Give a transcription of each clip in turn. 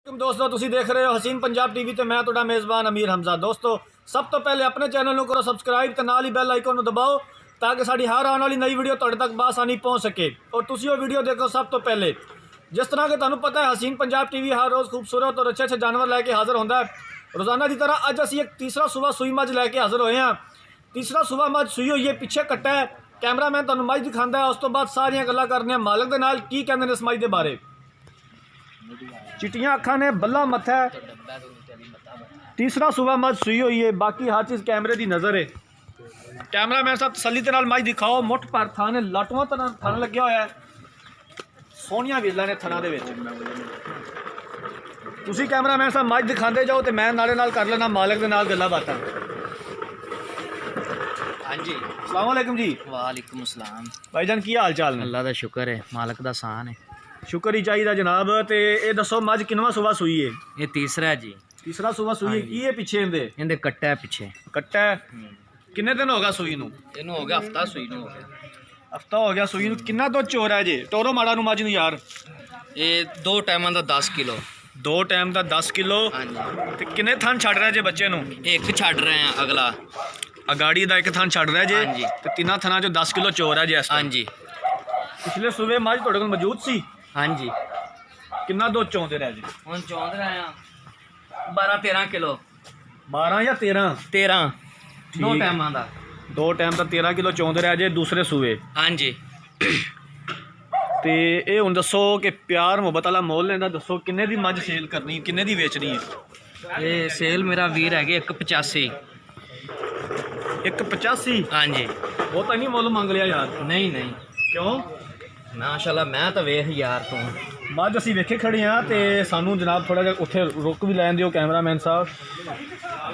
दोस्तों तुसी देख रहे हो हसीन पंजाब टीवी ते मैं तुहाडा मेज़बान अमीर हमजा। दोस्तों सब तो पहले अपने चैनल को करो सबसक्राइब ते नाल ही बैल आइकन दबाओ ताकि साड़ी हर आने वाली नई वीडियो तुहाडे तक बासानी पहुँच सके और तुसी वो वीडियो देखो सब तो पहले। जिस तरह के तुहानू पता है हसीन पंजाब टीवी हर रोज़ खूबसूरत और अच्छे अच्छे जानवर लैके हाज़र होंदा है। रोज़ाना की तरह अज असी एक तीसरा सूबा सूई मझ लैके हाज़र होए हैं। तीसरा सूबा मझ सूई हुई है, पिछे कट्टा है। कैमरामैन तुहानू मझ दिखांदा है, उस तो बाद सारियां गल्लां करने हैं मालक दे नाल की कहंदे ने इस मझ दे बारे। चिट्टियां अखां ने, बल्ला मत्था है, तीसरा सूबा मझ सूई हुई है। बाकी हर चीज़ कैमरे की नज़र है। कैमरामैन साहब तसल्ली के नाल मझ दिखाओ। मुठ पर थाने लाटुआं तरह थन लग्या होया है, सोहनियां विरला ने थना दे विच। तुसी कैमरामैन साहब मझ दिखाते जाओ तो मैं नाले नाल कर लेना मालक दे नाल गल्लां बातां। हाँ जी, अस्सलाम वालेकुम जी। वालेकुम सलाम। भाईजान की हाल चाल ने? अल्लाह का शुक्र है, मालक का शान है। शुक्र ही चाहिए जनाब। तो ये दसो मझ किनवा सूबा सूई है? ये तीसरा है जी। तीसरा सूबा सूई है। की है पिछे इहदे कट्टा है पिछे। कट्टा है। किन्ने दिन हो गया सूई नूं? इनू हो गया हफ्ता सूई नूं हो गया। हफ्ता हो गया सूई नूं। किन्ना दुध चोर है जे? टोरो माड़ा नूं मझ नूं यार। ये 2 टाइमां दा 10 किलो। 2 टाइम का 10 किलो। हाँ जी। ते किन्ने थन छड़ रहा जे बच्चे नूं? एक छड़ रहे हैं, अगला अगाड़ी दा एक थन छड़ रहा जे। हाँ जी। ते तिन्ना थना चो 10 किलो चोर है जे इस हाँ टाइम। जी। पिछले सूबे मझ तुहाडे कोल मौजूद सी? हाँ जी। किन्ना दुध चोंदे रहे जे? हुण चौंद रहे हैं 12-13 किलो। 12 या 13? 13 2 ठीक। टाइमां दा। 2 टाइम का 13 किलो चोंदे रहे जे दूसरे सूबे। हाँ जी। ते ये हुण दसो कि प्यार मुहब्बत वाला मोल लेंदा, दसो किन्ने दी मझ सेल करनी, किन्ने दी बेचनी है? ये सेल मेरा वीर है 185। 185? हाँ जी। वो तो नहीं मुल मंग लिया यार। नहीं नहीं, क्यों? माशाल्लाह मैं तो वेख यार तू। मझ असीं वेखे खड़े हाँ तो सानू जनाब थोड़ा जिहा उत्थे रुक भी लैन दिओ कैमरामैन साहब।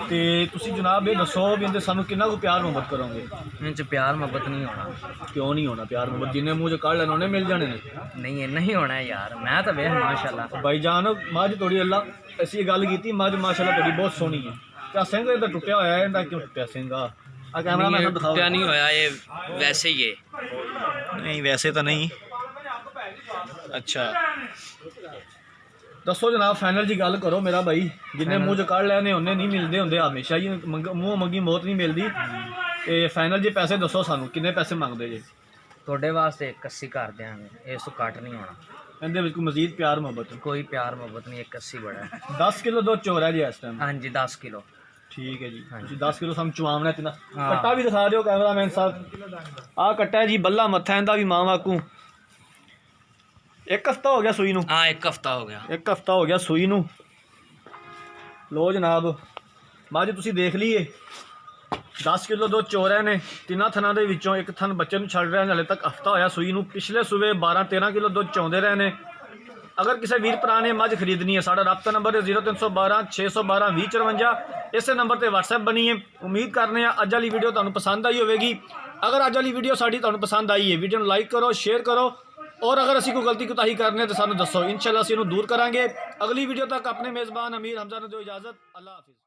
तो तुसीं जनाब ये दसो भी इहदे सानू किन्ना को प्यार मुहब्बत करोगे? इनच प्यार मोहब्बत नहीं होना। क्यों नहीं होना प्यार मुहब्बत? जिन्ने मुँह च कढ़ लेने उन्हें मिल जाने ने। नहीं नहीं होना है यार, मैं तो वेख माशाल्लाह। भाईजान मझ थोड़ी अल्लाह असीं गल कीती, मझ माशाल्लाह थोड़ी बहुत सोहनी है। क्या सिंह इहदा टुटिया होया है? इहदा क्यों टुटिया सिंह? आ कैमरामैन साहब दिखाओ। टुटिया नहीं होया, ये वैसे ही है। नहीं वैसे तो नहीं। अच्छा दसो जनाब, फाइनल जी गल करो मेरा भाई। जिन्हें मुँह च कढ़ लैने उन्हें नहीं मिलते होंगे, हमेशा ही मूँह मंगी मौत नहीं मिलती। तो फाइनल जी पैसे दसो सानू किन्ने पैसे मंगते जे? थोड़े वास्ते 81 कर देंगे, इस तो घट नहीं होना। इहदे विच कोई मजीद प्यार मुहब्बत? कोई प्यार मोहब्बत नहीं, 81 बड़ा है। 10 किलो दुध चोर है जी इस टाइम? हाँ जी 10 किलो। ठीक है जी। हाँ जी। 10 किलो सानू चुआवना है। तिना हाँ। कट्टा भी दिखा दिओ कैमरामैन साहब। आ कट्टा है जी, बल्ला मत्था इहदा भी मां वाकू। 1 हफ्ता हो गया सूई नू? हाँ 1 हफ्ता हो गया। 1 हफ्ता हो गया सूई नू। लो जनाब मझ तुसीं देख लीए। 10 किलो दुध चोर ने। तिना थना दे विचों एक थन बच्चे नूं छड़ रहे हैं। हले तक हफ्ता होया सूई नूं। पिछले सूबे 12-13 किलो दुध चौंदे रहे ने। अगर किसी वीर भरा ने मझ खरीदनी है, साडा राबता नंबर है 0312 612 2054। इस नंबर पर व्हाट्सएप बनी है। उम्मीद करने अज वाली वीडियो तुहानूं पसंद आई होगी। अगर अज वाली वीडियो साडी तुहानूं पसंद आई है, वीडियो लाइक करो, शेयर करो और अगर असी कोई गलती कोताही करने तो सानूं दसो, इंशाअल्लाह असीं इहनूं दूर करांगे। अगली वीडियो तक अपने मेज़बान अमीर हमजा नूं दिओ इजाज़त। अल्लाह हाफिज़।